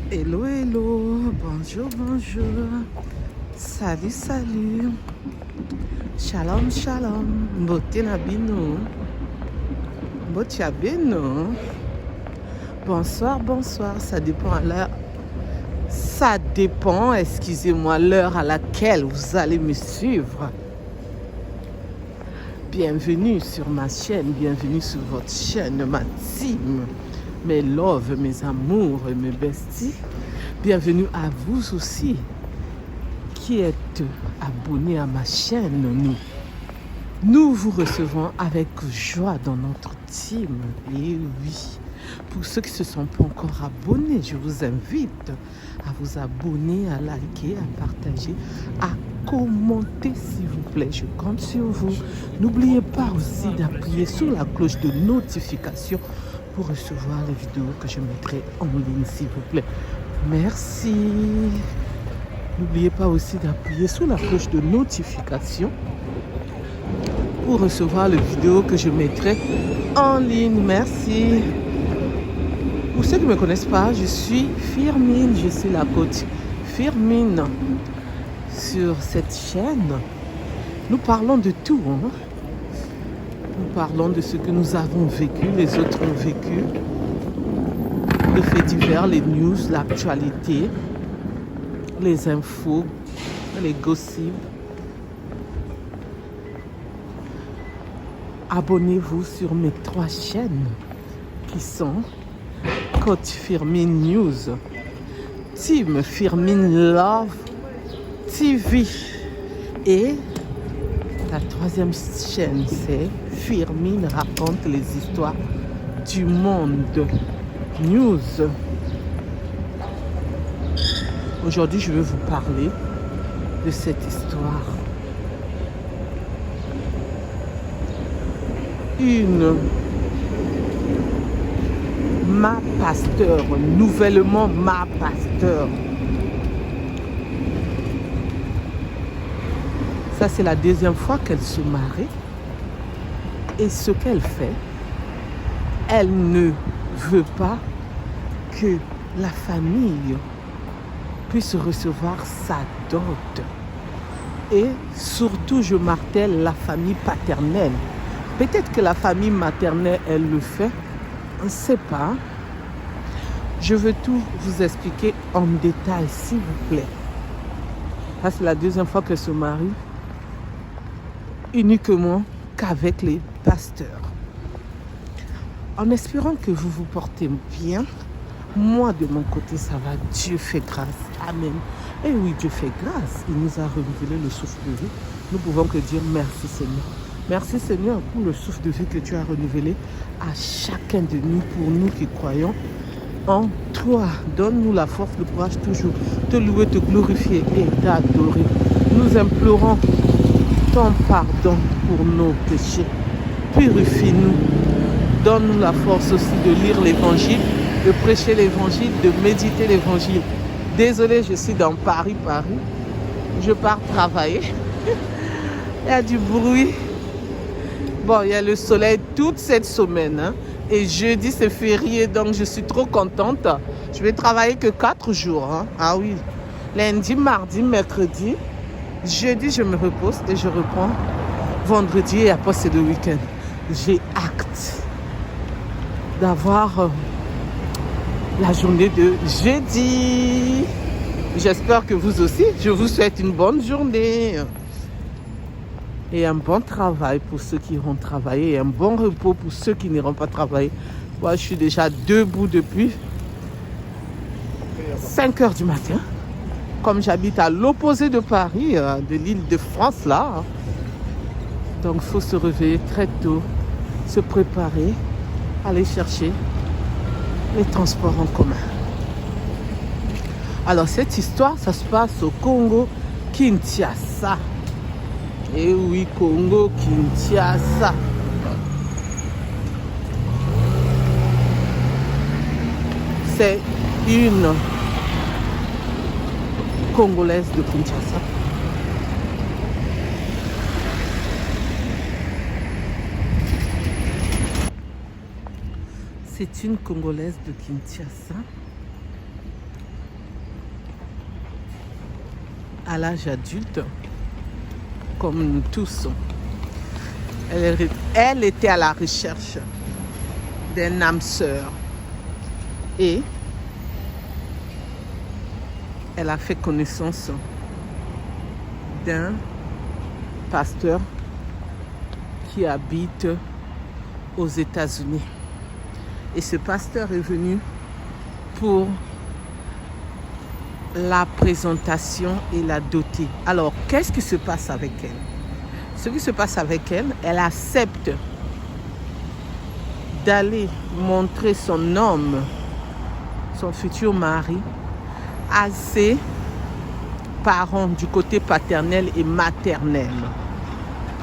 Hello, hello, bonjour, bonjour, salut, salut, shalom, shalom, mbote na bino, mbote ya bino, bonsoir, bonsoir, ça dépend à l'heure, ça dépend, excusez-moi, l'heure à laquelle vous allez me suivre. Bienvenue sur ma chaîne, bienvenue sur votre chaîne, ma team, mes loves, mes amours et mes besties. Bienvenue à vous aussi qui êtes abonnés à ma chaîne. Nous vous recevons avec joie dans notre team. Et oui, pour ceux qui ne se sont pas encore abonnés, je vous invite à vous abonner, à liker, à partager, à commenter s'il vous plaît. Je compte sur vous. N'oubliez pas aussi d'appuyer sur la cloche de notification pour recevoir les vidéos que je mettrai en ligne s'il vous plaît. Merci. N'oubliez pas aussi d'appuyer sur la cloche de notification pour recevoir les vidéos que je mettrai en ligne. Merci. Pour ceux qui ne me connaissent pas, je suis Firmin, je suis la coach Firmin. Sur cette chaîne, nous parlons de tout. Nous parlons de ce que nous avons vécu, les autres ont vécu. Les faits divers, les news, l'actualité, les infos, les gossips. Abonnez-vous sur mes 3 chaînes qui sont Coach Firmin News, Team Firmin Love TV et la 3e chaîne c'est Firmin raconte les histoires du monde News. Aujourd'hui je vais vous parler de cette histoire. Ma pasteur, nouvellement ma pasteur. Ça, c'est la 2e fois qu'elle se marie. Et ce qu'elle fait, elle ne veut pas que la famille puisse recevoir sa dot. Et surtout, je martèle la famille paternelle. Peut-être que la famille maternelle, elle le fait. On ne sait pas. Je veux tout vous expliquer en détail, s'il vous plaît. Ça, c'est la 2e fois qu'elle se marie. Uniquement qu'avec les pasteurs. En espérant que vous vous portez bien, moi de mon côté ça va, Dieu fait grâce, amen. Et oui, Dieu fait grâce, il nous a renouvelé le souffle de vie. Nous pouvons que dire merci Seigneur. Merci Seigneur pour le souffle de vie que tu as renouvelé à chacun de nous, pour nous qui croyons en toi. Donne-nous la force, le courage toujours, te louer, te glorifier et t'adorer. Nous implorons ton pardon pour nos péchés. Purifie-nous. Donne-nous la force aussi de lire l'évangile, de prêcher l'évangile, de méditer l'évangile. Désolée, je suis dans Paris. Je pars travailler. Il y a du bruit. Bon, il y a le soleil toute cette semaine. Et jeudi, c'est férié, donc je suis trop contente. Je vais travailler que 4 jours. Ah oui. Lundi, mardi, mercredi. Jeudi, je me repose et je reprends vendredi et après c'est le week-end. J'ai hâte d'avoir la journée de jeudi. J'espère que vous aussi. Je vous souhaite une bonne journée et un bon travail pour ceux qui iront travailler et un bon repos pour ceux qui n'iront pas travailler. Moi, je suis déjà debout depuis 5 heures du matin. Comme j'habite à l'opposé de Paris, de l'île de France là. Donc il faut se réveiller très tôt, se préparer, aller chercher les transports en commun. Alors cette histoire, ça se passe au Congo Kinshasa. Et oui, Congo Kinshasa. C'est une Congolaise de Kinshasa. C'est une Congolaise de Kinshasa à l'âge adulte, comme nous tous. Elle était à la recherche d'un âme sœur et elle a fait connaissance d'un pasteur qui habite aux États-Unis. Et ce pasteur est venu pour la présentation et la doter. Alors, qu'est-ce qui se passe avec elle? Ce qui se passe avec elle, elle accepte d'aller montrer son homme, son futur mari, à ses parents du côté paternel et maternel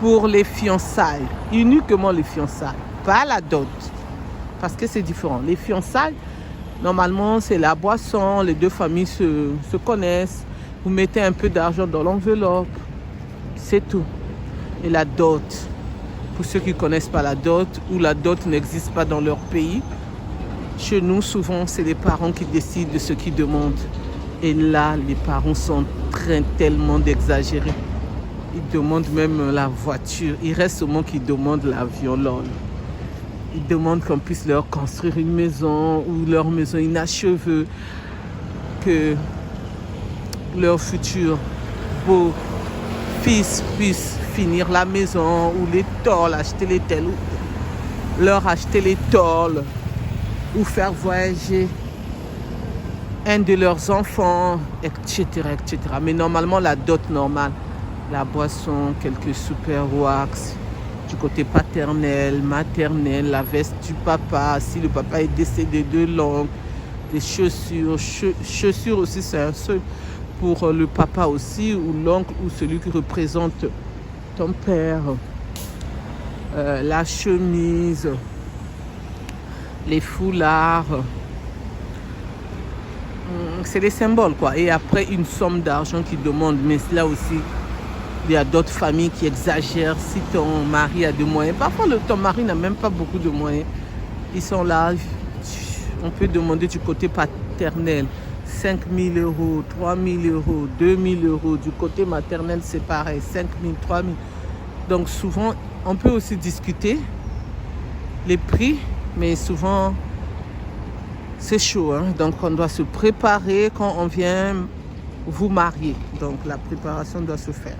pour les fiançailles, uniquement les fiançailles, pas la dot, parce que c'est différent. Les fiançailles, normalement, c'est la boisson, les deux familles se connaissent, vous mettez un peu d'argent dans l'enveloppe, c'est tout. Et la dot, pour ceux qui ne connaissent pas la dot, ou la dot n'existe pas dans leur pays, chez nous, souvent, c'est les parents qui décident de ce qu'ils demandent. Et là, les parents sont en train tellement d'exagérer. Ils demandent même la voiture. Il reste seulement qu'ils demandent l'avion, lol. Ils demandent qu'on puisse leur construire une maison ou leur maison inachevée, que leur futur beau fils puisse finir la maison ou les tôles, acheter les tels, leur acheter les tôles ou faire voyager un de leurs enfants, etc., etc. Mais normalement, la dot normale, la boisson, quelques super wax, du côté paternel, maternel, la veste du papa, si le papa est décédé de l'oncle, des chaussures, chaussures aussi, c'est un seul pour le papa aussi, ou l'oncle, ou celui qui représente ton père, la chemise, les foulards, c'est des symboles quoi. Et après une somme d'argent qu'ils demandent, mais là aussi il y a d'autres familles qui exagèrent. Si ton mari a des moyens, parfois ton mari n'a même pas beaucoup de moyens, ils sont là, on peut demander du côté paternel 5 000 euros, 3 000 euros, 2 000 euros. Du côté maternel, c'est pareil, 5 000, 3 000. Donc souvent, on peut aussi discuter les prix, mais souvent, c'est chaud. Hein? Donc on doit se préparer quand on vient vous marier. Donc la préparation doit se faire.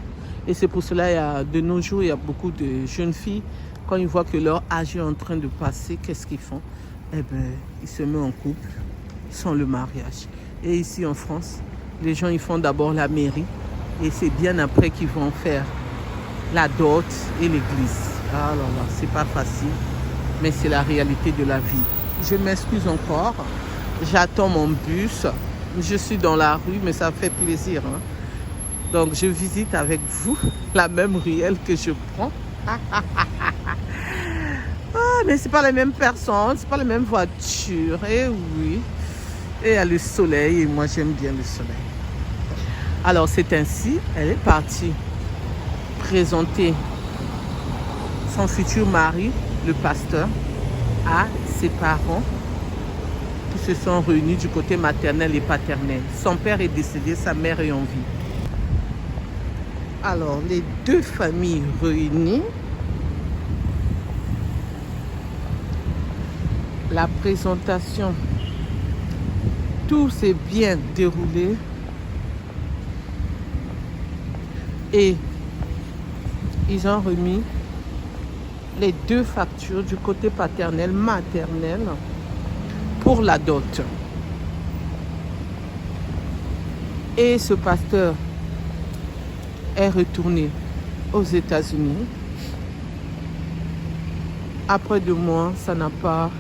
Et c'est pour cela, de nos jours, il y a beaucoup de jeunes filles, quand ils voient que leur âge est en train de passer, qu'est-ce qu'ils font? Eh bien, ils se mettent en couple sans le mariage. Et ici en France, les gens ils font d'abord la mairie et c'est bien après qu'ils vont faire la dot et l'église. Ah là là, c'est pas facile, mais c'est la réalité de la vie. Je m'excuse encore, j'attends mon bus, je suis dans la rue, mais ça fait plaisir. Hein? Donc je visite avec vous la même ruelle que je prends. Ah, mais c'est pas les mêmes personnes, c'est pas les mêmes voitures. Et oui. Et il y a le soleil et moi j'aime bien le soleil. Alors c'est ainsi, elle est partie présenter son futur mari, le pasteur, à ses parents qui se sont réunis du côté maternel et paternel. Son père est décédé, sa mère est en vie. Alors les deux familles réunies, la présentation, tout s'est bien déroulé et ils ont remis les deux factures du côté paternel, maternel pour la dot. Et ce pasteur est retourné aux États-Unis. Après 2 mois, ça n'a pas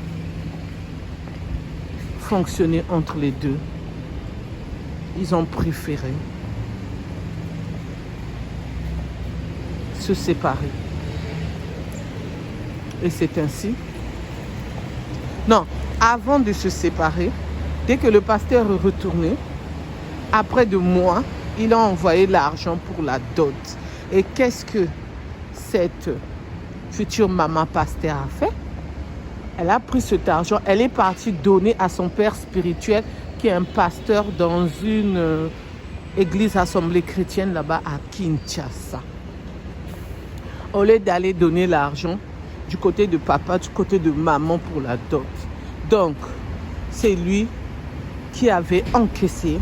fonctionné entre les deux. Ils ont préféré se séparer. Et c'est ainsi. Non, avant de se séparer, dès que le pasteur est retourné, après 2 mois, il a envoyé l'argent pour la dot. Et qu'est-ce que cette future maman pasteur a fait? Elle a pris cet argent, elle est partie donner à son père spirituel qui est un pasteur dans une église assemblée chrétienne là-bas à Kinshasa. Au lieu d'aller donner l'argent du côté de papa, du côté de maman pour la dot. Donc, c'est lui qui avait encaissé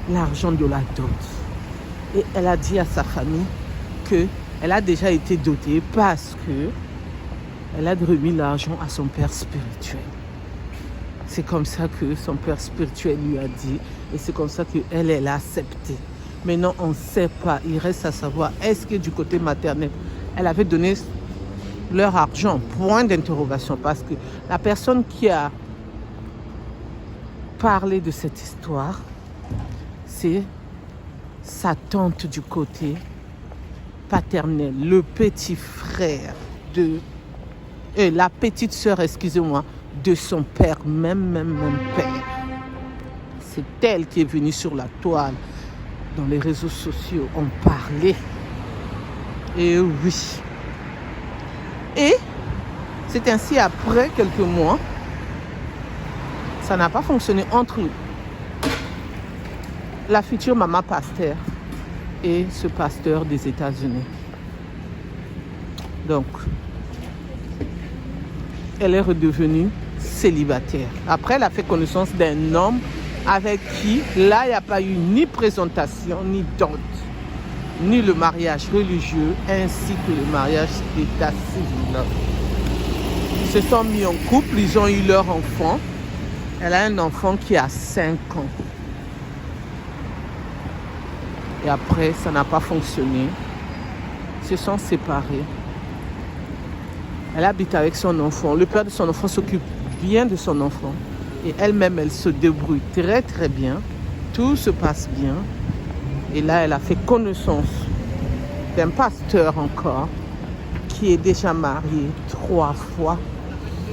l'argent de la dot. Et elle a dit à sa famille qu'elle a déjà été dotée parce que elle a remis l'argent à son père spirituel. C'est comme ça que son père spirituel lui a dit et c'est comme ça qu'elle a accepté. Maintenant, on ne sait pas. Il reste à savoir, est-ce que du côté maternel, elle avait donné leur argent? Point d'interrogation. Parce que la personne qui a parlé de cette histoire, c'est sa tante du côté paternel, le petit frère de... la petite sœur, excusez-moi, de son père, même père. C'est elle qui est venue sur la toile, dans les réseaux sociaux, on parlait. Et oui. Et c'est ainsi après quelques mois, ça n'a pas fonctionné entre la future maman pasteur et ce pasteur des États-Unis. Donc, elle est redevenue célibataire. Après, elle a fait connaissance d'un homme avec qui, là, il n'y a pas eu ni présentation, ni dot, ni le mariage religieux, ainsi que le mariage d'état civil. Ils se sont mis en couple, ils ont eu leur enfant. Elle a un enfant qui a 5 ans. Et après, ça n'a pas fonctionné. Ils se sont séparés. Elle habite avec son enfant. Le père de son enfant s'occupe bien de son enfant. Et elle-même, elle se débrouille très bien. Tout se passe bien. Et là, elle a fait connaissance d'un pasteur encore qui est déjà marié 3 fois,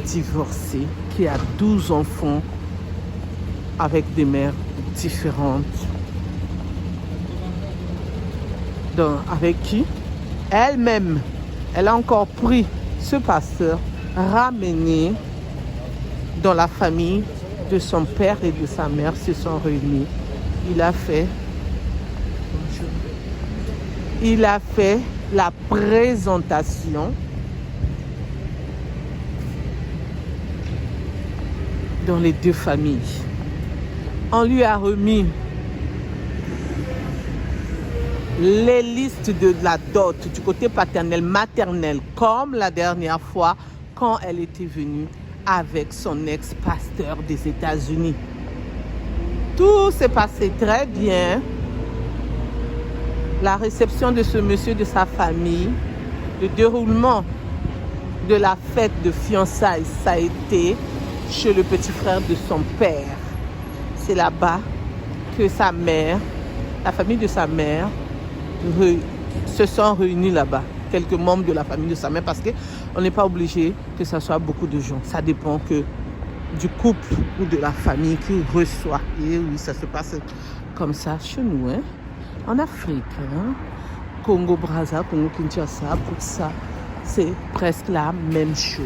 divorcé, qui a 12 enfants avec des mères différentes. Donc, avec qui elle-même, elle a encore pris ce pasteur, ramené dans la famille de son père et de sa mère, se sont réunis. Il a fait la présentation dans les 2 familles. On lui a remis les listes de la dot du côté paternel, maternel, comme la dernière fois quand elle était venue avec son ex-pasteur des États-Unis. Tout s'est passé très bien. La réception de ce monsieur, de sa famille, le déroulement de la fête de fiançailles, ça a été chez le petit frère de son père. C'est là-bas que sa mère, la famille de sa mère, se sont réunis là-bas. Quelques membres de la famille de sa mère, parce qu'on n'est pas obligé que ce soit beaucoup de gens. Ça dépend que du couple ou de la famille qui reçoit. Et oui, ça se passe comme ça chez nous, hein? En Afrique, hein? Congo Brazza, Congo Kinshasa, pour ça, c'est presque la même chose.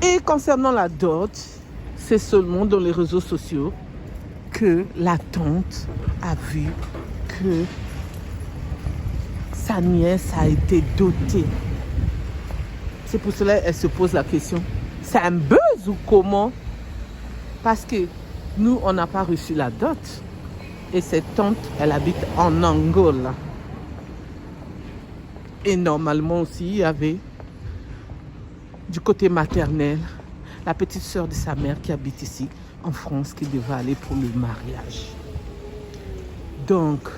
Et concernant la dot, c'est seulement dans les réseaux sociaux que la tante a vu que sa nièce a été dotée. C'est pour cela qu'elle se pose la question. C'est un buzz ou comment? Parce que nous, on n'a pas reçu la dot. Et cette tante, elle habite en Angola. Et normalement aussi, il y avait du côté maternel la petite sœur de sa mère qui habite ici en France qui devait aller pour le mariage. Donc,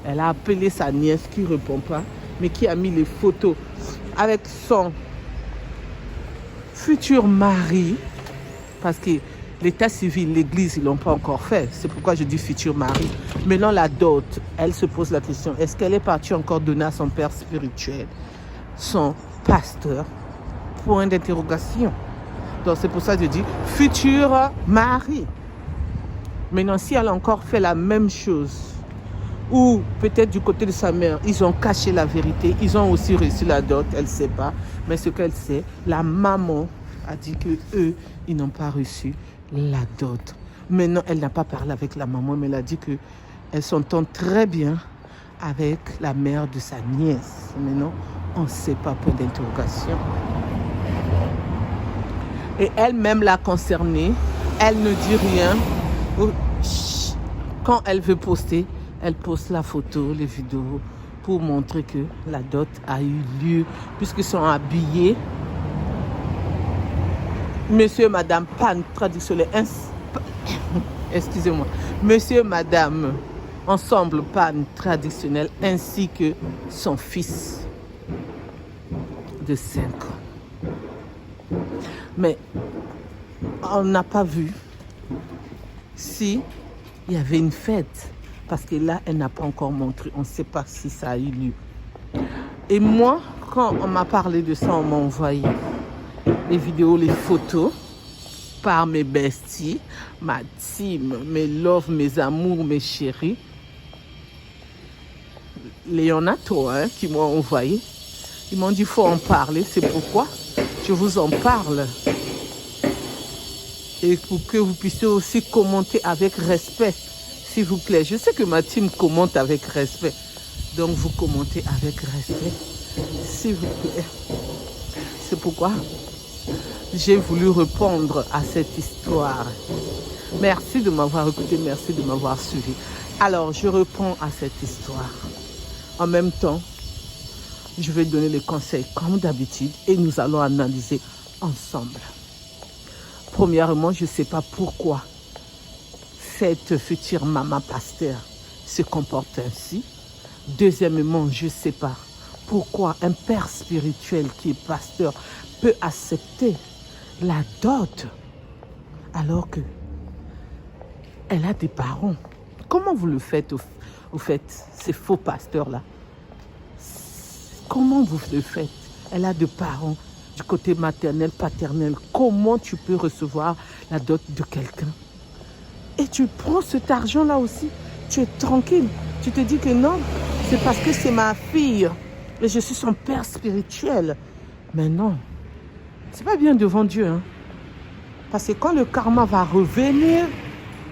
elle a appelé sa nièce qui ne répond pas, mais qui a mis les photos avec son futur mari, parce que l'état civil, l'église, ils ne l'ont pas encore fait. C'est pourquoi je dis futur mari. Maintenant, la dot, elle se pose la question, est-ce qu'elle est partie encore donner à son père spirituel, son pasteur? Point d'interrogation. Donc, c'est pour ça que je dis futur mari. Maintenant, si elle a encore fait la même chose, ou peut-être du côté de sa mère, ils ont caché la vérité, ils ont aussi reçu la dot, elle ne sait pas. Mais ce qu'elle sait, la maman a dit que eux, ils n'ont pas reçu la dot. Maintenant, elle n'a pas parlé avec la maman, mais elle a dit qu'elle s'entend très bien avec la mère de sa nièce. Maintenant, on ne sait pas, point d'interrogation. Et elle-même l'a concernée. Elle ne dit rien. Quand elle veut poster, elle poste la photo, les vidéos pour montrer que la dot a eu lieu puisqu'ils sont habillés. Monsieur et madame, panne traditionnelle. Excusez-moi. Monsieur et madame, ensemble, panne traditionnelle, ainsi que son fils de 5 ans. Mais on n'a pas vu si il y avait une fête. Parce que là, elle n'a pas encore montré. On ne sait pas si ça a eu lieu. Et moi, quand on m'a parlé de ça, on m'a envoyé les vidéos, les photos par mes besties, ma team, mes loves, mes amours, mes chéris. Léonato, qui m'ont envoyé. Ils m'ont dit qu'il faut en parler. C'est pourquoi je vous en parle. Et pour que vous puissiez aussi commenter avec respect. S'il vous plaît, je sais que ma team commente avec respect. Donc, vous commentez avec respect. S'il vous plaît. C'est pourquoi j'ai voulu répondre à cette histoire. Merci de m'avoir écouté, merci de m'avoir suivi. Alors, je réponds à cette histoire. En même temps, je vais donner les conseils comme d'habitude et nous allons analyser ensemble. Premièrement, je ne sais pas pourquoi cette future maman pasteur se comporte ainsi. Deuxièmement, je ne sais pas pourquoi un père spirituel qui est pasteur peut accepter la dot alors que elle a des parents. Comment vous le faites au fait, ces faux pasteurs-là? Comment vous le faites? Elle a des parents du côté maternel, paternel. Comment tu peux recevoir la dot de quelqu'un? Et tu prends cet argent-là aussi, tu es tranquille. Tu te dis que non, c'est parce que c'est ma fille et je suis son père spirituel. Mais non, c'est pas bien devant Dieu. Parce que quand le karma va revenir,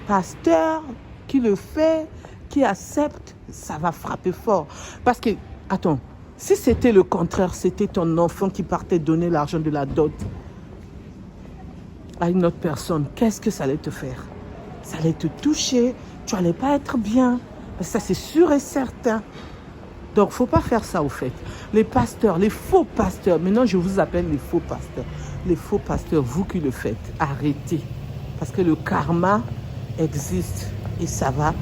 pasteur qui le fait, qui accepte, ça va frapper fort. Parce que, attends, si c'était le contraire, c'était ton enfant qui partait donner l'argent de la dot à une autre personne, qu'est-ce que ça allait te faire? Ça allait te toucher, tu n'allais pas être bien. Ça, c'est sûr et certain. Donc, il ne faut pas faire ça, au fait. Les pasteurs, les faux pasteurs, maintenant, je vous appelle les faux pasteurs. Les faux pasteurs, vous qui le faites, arrêtez. Parce que le karma existe et ça va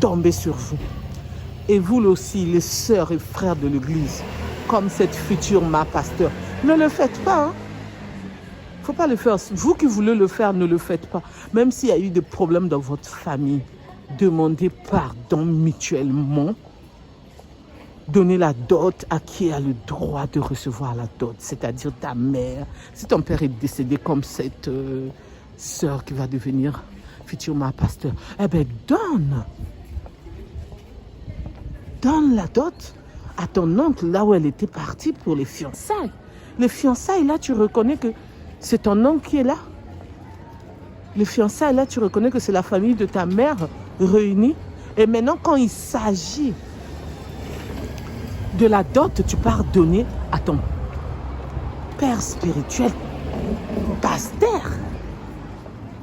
tomber sur vous. Et vous aussi, les sœurs et frères de l'Église, comme cette future ma pasteur, ne le faites pas, faut pas le faire. Vous qui voulez le faire, ne le faites pas. Même s'il y a eu des problèmes dans votre famille, demandez pardon mutuellement. Donnez la dot à qui a le droit de recevoir la dot, c'est-à-dire ta mère. Si ton père est décédé comme cette sœur qui va devenir future ma pasteur, eh bien donne. Donne la dot à ton oncle là où elle était partie pour les fiançailles. Les fiançailles, là, tu reconnais que c'est ton oncle qui est là. Les fiançailles, là, tu reconnais que c'est la famille de ta mère réunie. Et maintenant, quand il s'agit de la dot, tu pars donner à ton père spirituel, pasteur.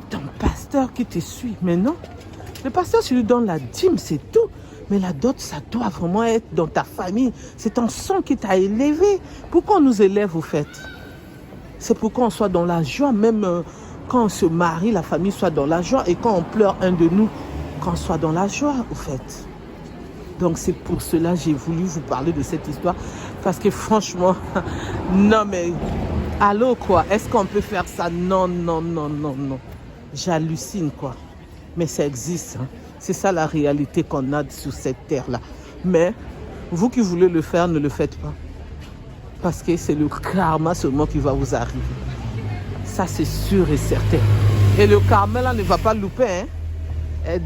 Ton pasteur qui te suit. Mais non, le pasteur, tu lui donnes la dîme, c'est tout. Mais la dot, ça doit vraiment être dans ta famille. C'est ton sang qui t'a élevé. Pourquoi on nous élève, au fait? C'est pour qu'on soit dans la joie, même quand on se marie, la famille soit dans la joie. Et quand on pleure un de nous, qu'on soit dans la joie, au fait. Donc c'est pour cela que j'ai voulu vous parler de cette histoire. Parce que franchement, non mais, allô quoi, est-ce qu'on peut faire ça? Non, non, non, non, non. J'hallucine quoi. Mais ça existe. C'est ça la réalité qu'on a sur cette terre-là. Mais vous qui voulez le faire, ne le faites pas. Parce que c'est le karma seulement qui va vous arriver. Ça, c'est sûr et certain. Et le karma, là, ne va pas louper.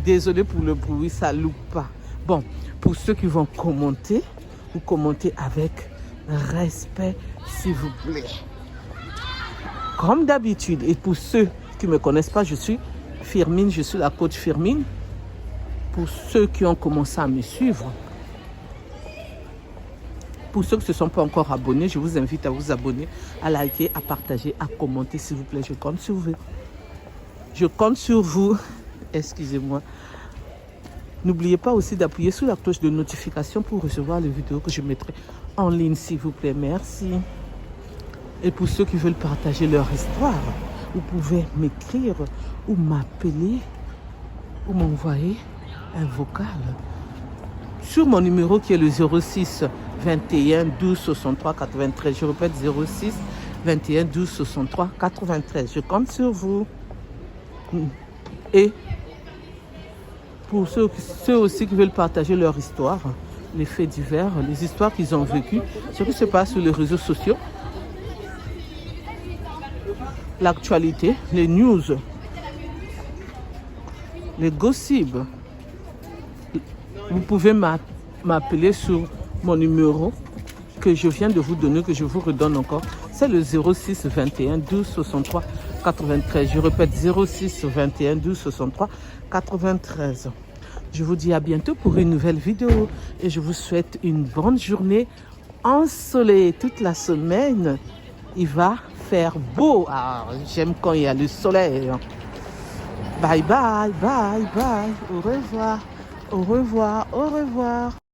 Désolé pour le bruit, ça ne loupe pas. Bon, pour ceux qui vont commenter, vous commentez avec respect, s'il vous plaît. Comme d'habitude. Et pour ceux qui ne me connaissent pas, je suis Firmine, je suis la coach Firmine. Pour ceux qui ont commencé à me suivre, pour ceux qui ne se sont pas encore abonnés, je vous invite à vous abonner, à liker, à partager, à commenter, s'il vous plaît. Je compte sur vous. Je compte sur vous. Excusez-moi. N'oubliez pas aussi d'appuyer sur la cloche de notification pour recevoir les vidéos que je mettrai en ligne, s'il vous plaît. Merci. Et pour ceux qui veulent partager leur histoire, vous pouvez m'écrire ou m'appeler ou m'envoyer un vocal sur mon numéro qui est le 06 21 12 63 93. Je répète, 06 21 12 63 93. Je compte sur vous. Et pour ceux aussi qui veulent partager leur histoire, les faits divers, les histoires qu'ils ont vécues, ce qui se passe sur les réseaux sociaux, l'actualité, les news, les gossips, vous pouvez m'appeler sur mon numéro que je viens de vous donner, que je vous redonne encore. C'est le 06 21 12 63 93. Je répète, 06 21 12 63 93. Je vous dis à bientôt pour une nouvelle vidéo et je vous souhaite une bonne journée ensoleillée toute la semaine. Il va faire beau. Ah, j'aime quand il y a le soleil. Bye bye, bye bye. Au revoir, au revoir, au revoir.